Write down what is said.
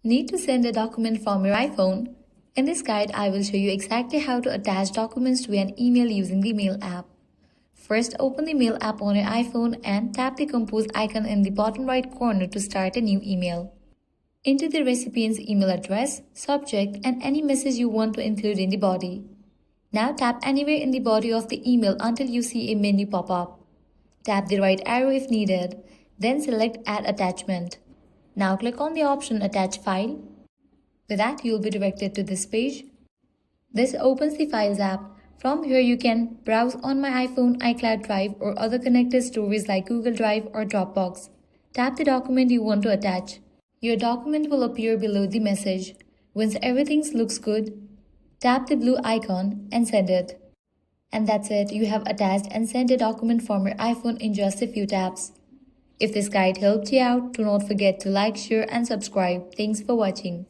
Need to send a document from your iPhone? In this guide, I will show you exactly how to attach documents to an email using the Mail app. First, open the Mail app on your iPhone and tap the compose icon in the bottom right corner to start a new email. Enter the recipient's email address, subject, and any message you want to include in the body. Now tap anywhere in the body of the email until you see a menu pop up. Tap the right arrow if needed, then select Add Attachment. Now click on the option Attach File. With that, you will be directed to this page. This opens the Files app. From here, you can browse on my iPhone, iCloud Drive, or other connected stories like Google Drive or Dropbox. Tap the document you want to attach. Your document will appear below the message. Once everything looks good, tap the blue icon and send it. And that's it, you have attached and sent a document from your iPhone in just a few taps. If this guide helped you out, do not forget to like, share, and subscribe. Thanks for watching.